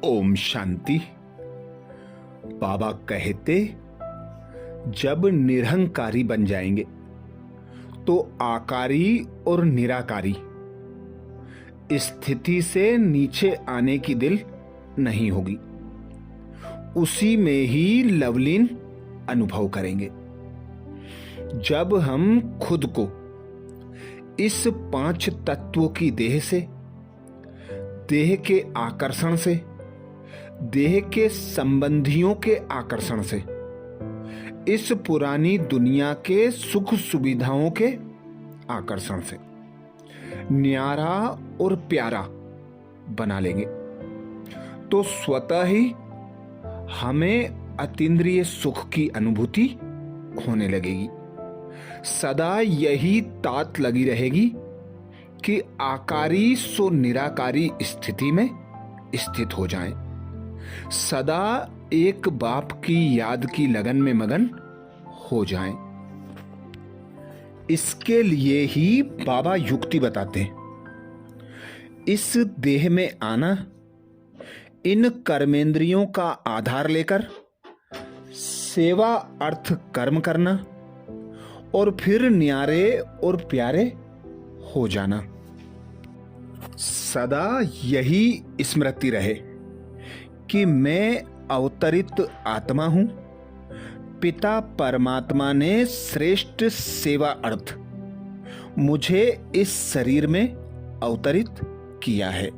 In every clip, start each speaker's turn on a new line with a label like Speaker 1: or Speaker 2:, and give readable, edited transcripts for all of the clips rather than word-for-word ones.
Speaker 1: ओम शांति। बाबा कहते, जब निरहंकारी बन जाएंगे तो आकारी और निराकारी स्थिति से नीचे आने की दिल नहीं होगी, उसी में ही लवलीन अनुभव करेंगे। जब हम खुद को इस 5 तत्वों की देह से, देह के आकर्षण से, देह के संबंधियों के आकर्षण से, इस पुरानी दुनिया के सुख सुविधाओं के आकर्षण से न्यारा और प्यारा बना लेंगे तो स्वतः ही हमें अतीन्द्रिय सुख की अनुभूति होने लगेगी। सदा यही तात लगी रहेगी कि आकारी सो निराकारी स्थिति में स्थित हो जाएं। सदा एक बाप की याद की लगन में मगन हो जाएं। इसके लिए ही बाबा युक्ति बताते हैं। इस देह में आना, इन कर्मेंद्रियों का आधार लेकर सेवा अर्थ कर्म करना और फिर न्यारे और प्यारे हो जाना। सदा यही स्मृति रहे कि मैं अवतरित आत्मा हूं। पिता परमात्मा ने श्रेष्ठ सेवा अर्थ मुझे इस शरीर में अवतरित किया है,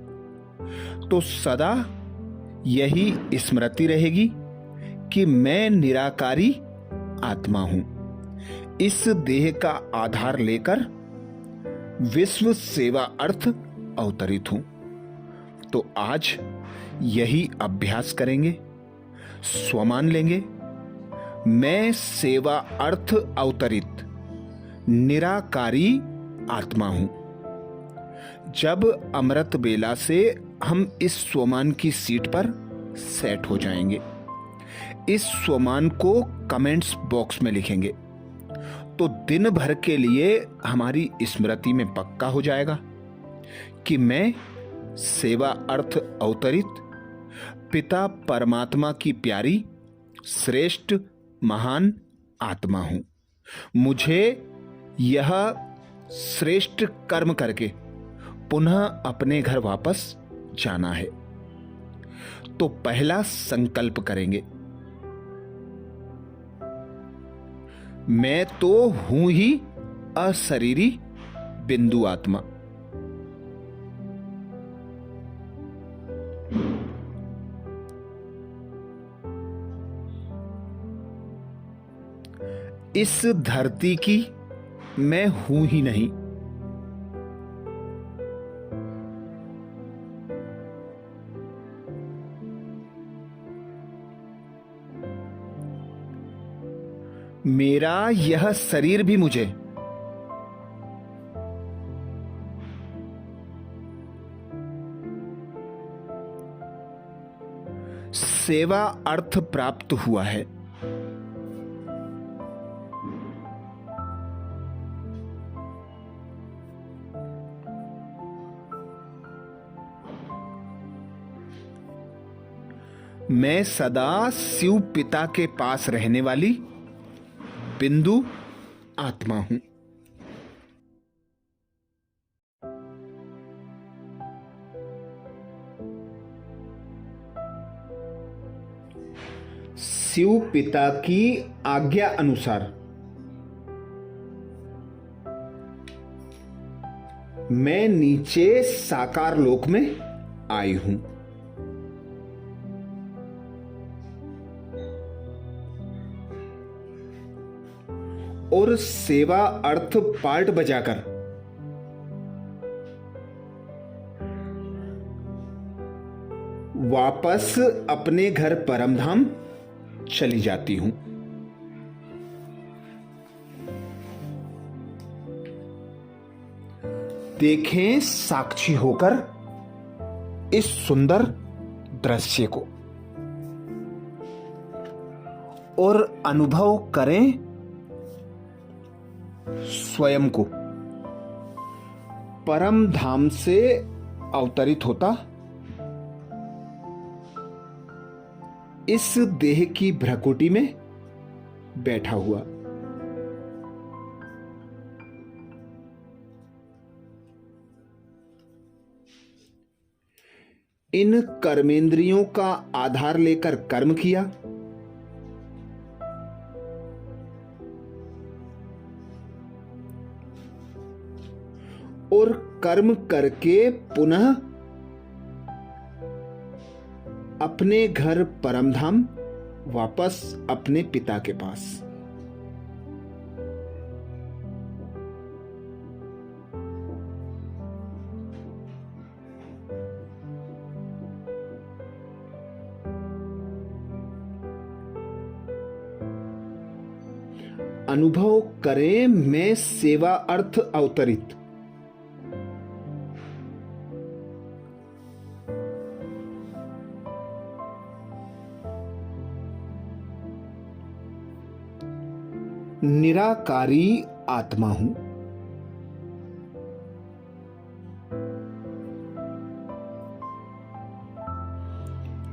Speaker 1: तो सदा यही स्मृति रहेगी कि मैं निराकारी आत्मा हूं। इस देह का आधार लेकर विश्व सेवा अर्थ अवतरित हूं। तो आज यही अभ्यास करेंगे, स्वमान लेंगे। मैं सेवा अर्थ अवतरित निराकारी आत्मा हूं। जब अमृत बेला से हम इस स्वमान की सीट पर सेट हो जाएंगे, इस स्वमान को कमेंट्स बॉक्स में लिखेंगे तो दिन भर के लिए हमारी स्मृति में पक्का हो जाएगा कि मैं सेवा अर्थ अवतरित पिता परमात्मा की प्यारी श्रेष्ठ महान आत्मा हूं। मुझे यह श्रेष्ठ कर्म करके पुनः अपने घर वापस जाना है। तो पहला संकल्प करेंगे, मैं तो हूं ही अशरीरी बिंदु आत्मा। इस धरती की मैं हूं ही नहीं। मेरा यह शरीर भी मुझे सेवा अर्थ प्राप्त हुआ है। मैं सदा शिव पिता के पास रहने वाली बिंदु आत्मा हूं। शिव पिता की आज्ञा अनुसार मैं नीचे साकार लोक में आई हूं। और सेवा अर्थ पार्ट बजाकर वापस अपने घर परमधाम चली जाती हूं। देखें साक्षी होकर इस सुंदर दृश्य को और अनुभव करें स्वयं को परम धाम से अवतरित होता इस देह की भ्रकुटी में बैठा हुआ। इन कर्मेंद्रियों का आधार लेकर कर्म किया, और कर्म करके पुनः अपने घर परमधाम वापस अपने पिता के पास। अनुभव करें मैं सेवा अर्थ अवतरित। निराकारी आत्मा हूं।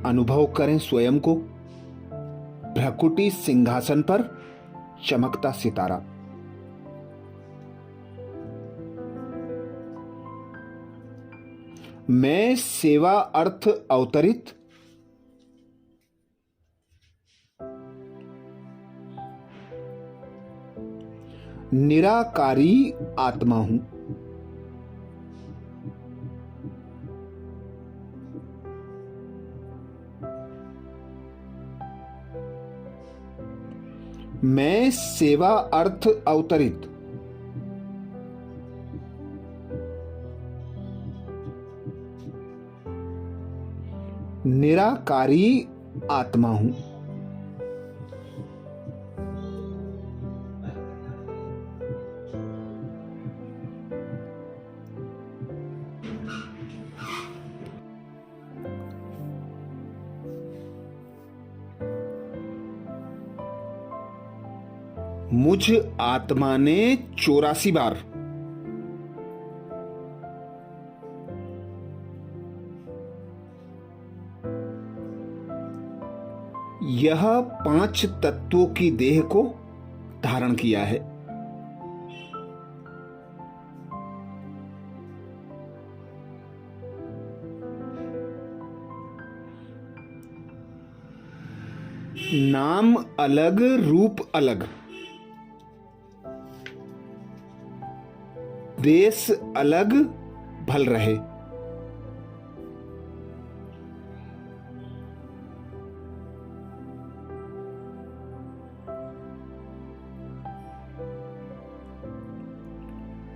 Speaker 1: अनुभव करें स्वयं को भ्रकुटी सिंहासन पर चमकता सितारा। मैं सेवा अर्थ अवतरित निराकारी आत्मा हूं। मैं सेवा अर्थ अवतरित निराकारी आत्मा हूं। मुझ आत्मा ने 84 बार यह 5 तत्वों की देह को धारण किया है। नाम अलग, रूप अलग, देश अलग भल रहे।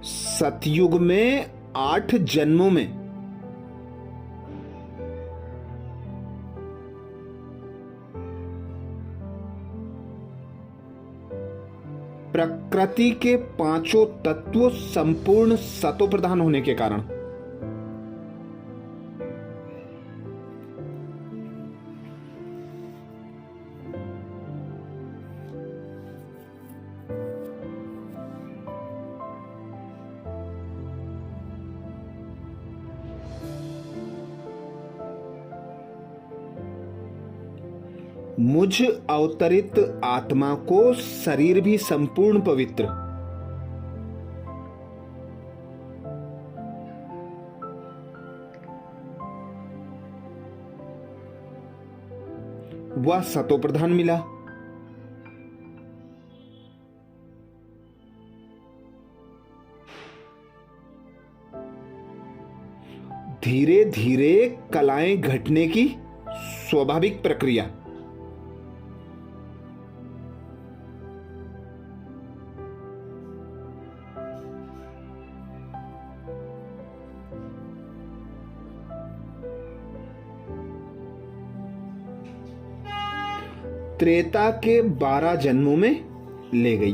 Speaker 1: सतयुग में 8 जन्मों में प्रकृति के 5 तत्व संपूर्ण सतो प्रधान होने के कारण मुझ अवतरित आत्मा को शरीर भी संपूर्ण पवित्र, वह सतो प्रधान मिला। धीरे धीरे कलाएं घटने की स्वाभाविक प्रक्रिया। त्रेता के 12 जन्मों में ले गई।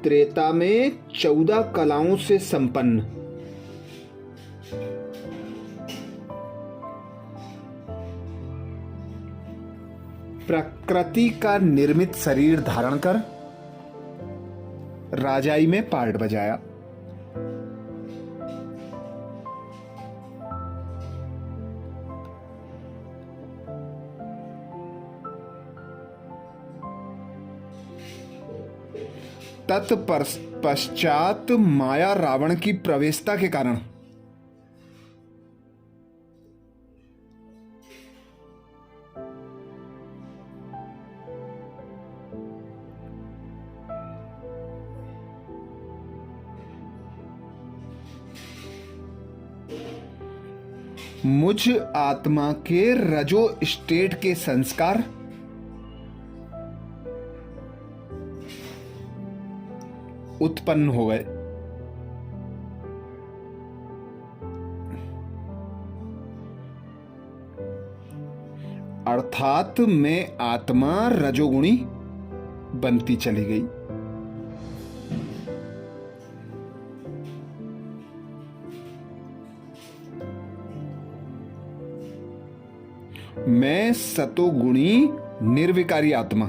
Speaker 1: त्रेता में 14 कलाओं से संपन्न, प्रकृति का निर्मित शरीर धारण कर राजाई में पार्ट बजाया। तत्पश्चात माया रावण की प्रवेशता के कारण मुझ आत्मा के रजो स्टेट के संस्कार उत्पन्न हो गए। अर्थात मैं आत्मा रजोगुणी बनती चली गई। मैं सतोगुणी निर्विकारी आत्मा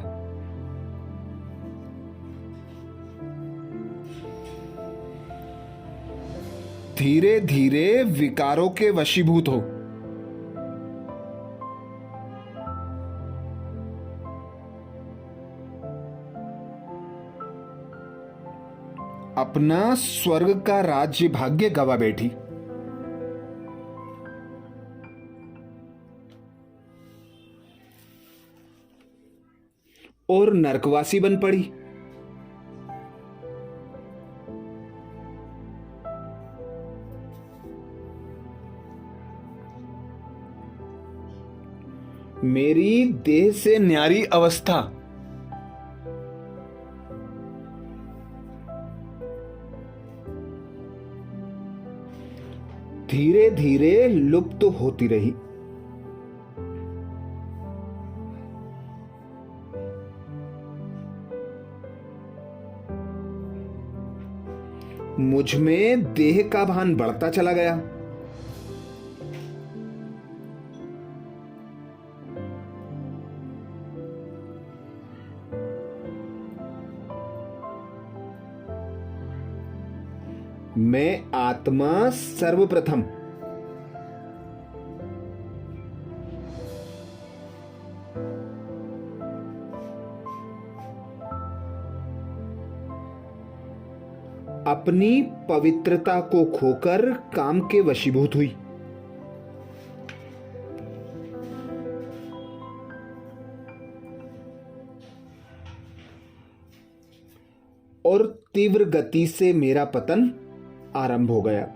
Speaker 1: धीरे धीरे विकारों के वशीभूत हो अपना स्वर्ग का राज्य भाग्य गवा बैठी। और नरकवासी बन पड़ी। मेरी देह से न्यारी अवस्था धीरे धीरे लुप्त होती रही। मुझ में देह का भान बढ़ता चला गया। मैं आत्मा सर्वप्रथम अपनी पवित्रता को खोकर काम के वशीभूत हुई। और तीव्र गति से मेरा पतन आरंभ हो गया।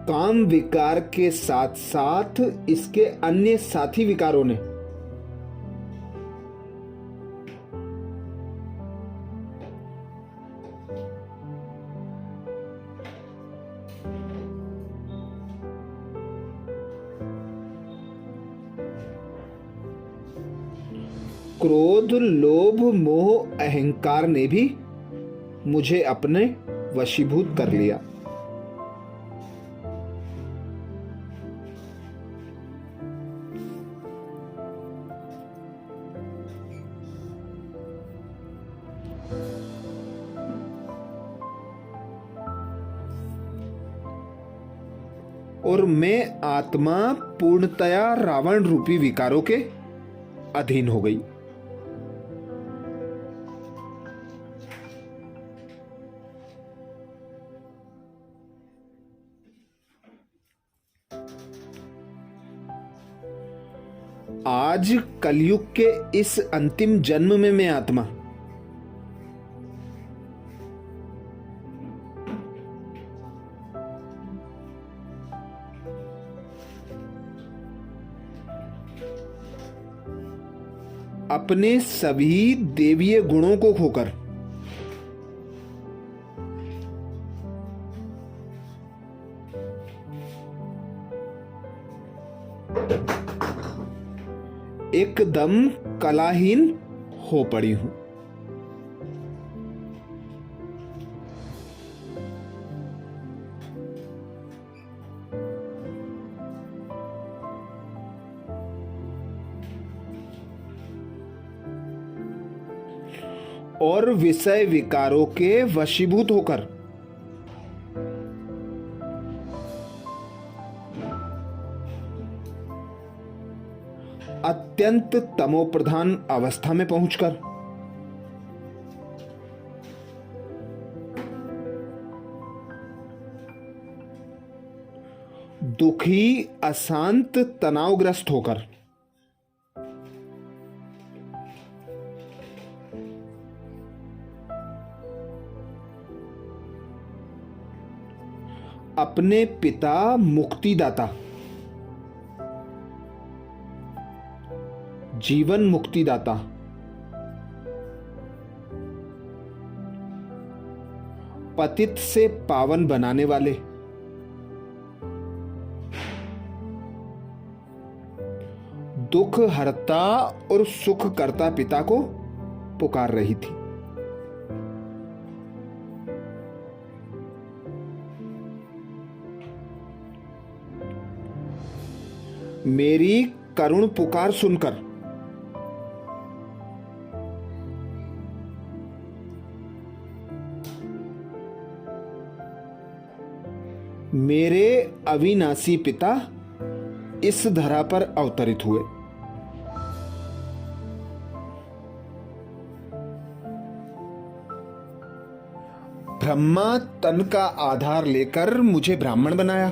Speaker 1: काम विकार के साथ साथ इसके अन्य साथी विकारों ने क्रोध, लोभ, मोह, अहंकार ने भी मुझे अपने वशीभूत कर लिया। और मैं आत्मा पूर्णतया रावण रूपी विकारों के अधीन हो गई। आज कलयुग के इस अंतिम जन्म में मैं आत्मा अपने सभी देवीय गुणों को खोकर एकदम कलाहीन हो पड़ी हूं। और विषय विकारों के वशीभूत होकर अत्यंत तमोप्रधान अवस्था में पहुंचकर दुखी, अशांत, तनावग्रस्त होकर अपने पिता मुक्तिदाता, जीवन मुक्तिदाता, पतित से पावन बनाने वाले, दुख हरता और सुख करता पिता को पुकार रही थी। मेरी करुण पुकार सुनकर मेरे अविनाशी पिता इस धरा पर अवतरित हुए। ब्रह्मा तन का आधार लेकर मुझे ब्राह्मण बनाया।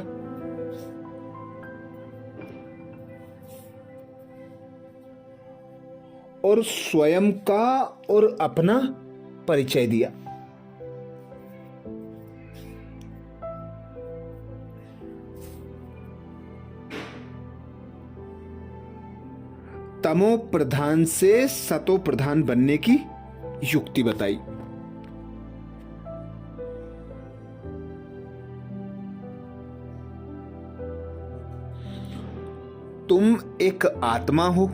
Speaker 1: और स्वयं का और अपना परिचय दिया। तमो प्रधान से सतो प्रधान बनने की युक्ति बताई। तुम एक आत्मा हो,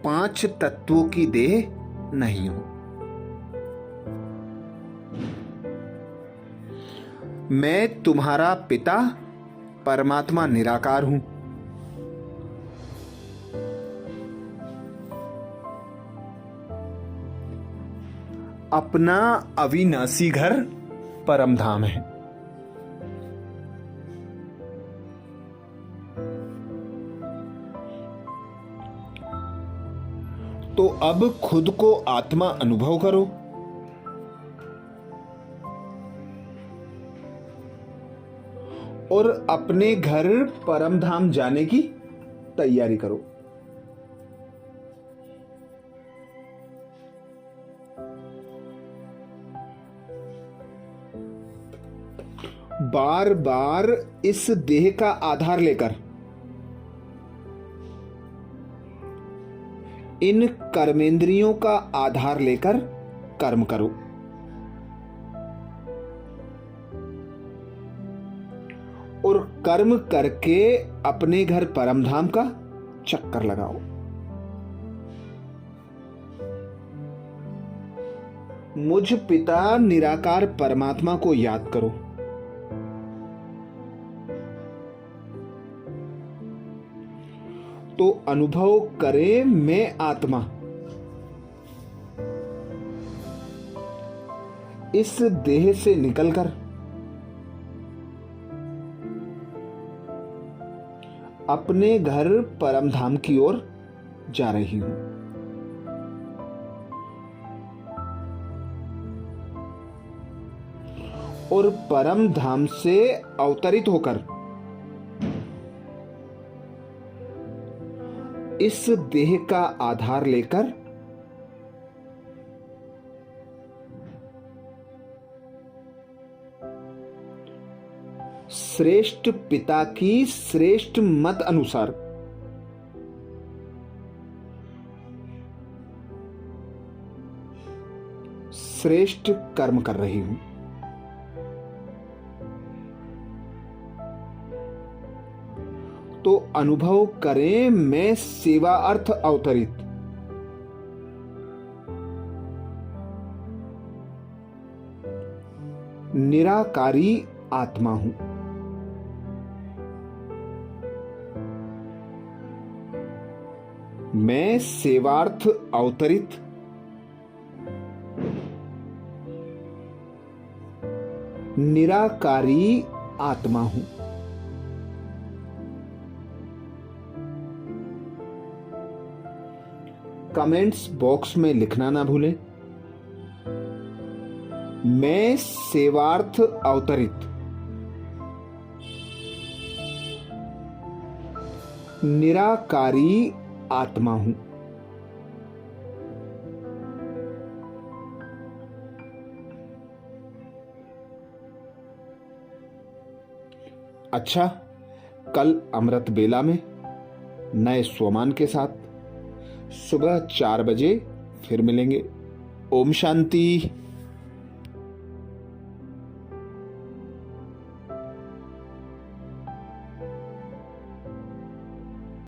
Speaker 1: 5 तत्वों की देह नहीं हो। मैं तुम्हारा पिता परमात्मा निराकार हूं। अपना अविनाशी घर परम धाम है। तो अब खुद को आत्मा अनुभव करो। और अपने घर परम धाम जाने की तैयारी करो। बार बार इस देह का आधार लेकर इन कर्मेंद्रियों का आधार लेकर कर्म करो। और कर्म करके अपने घर परमधाम का चक्कर लगाओ। मुझ पिता निराकार परमात्मा को याद करो। तो अनुभव करे मैं आत्मा इस देह से निकलकर अपने घर परमधाम की ओर जा रही हूं। और परम धाम से अवतरित होकर इस देह का आधार लेकर श्रेष्ठ पिता की श्रेष्ठ मत अनुसार श्रेष्ठ कर्म कर रही हूं। तो अनुभव करें मैं सेवा अर्थ अवतरित। निराकारी आत्मा हूं। मैं सेवार्थ अवतरित निराकारी आत्मा हूं। कमेंट्स बॉक्स में लिखना ना भूलें, मैं सेवार्थ अवतरित निराकारी आत्मा हूं। अच्छा, कल अमृत बेला में नए स्वमान के साथ सुबह 4 बजे फिर मिलेंगे। ओम शांति।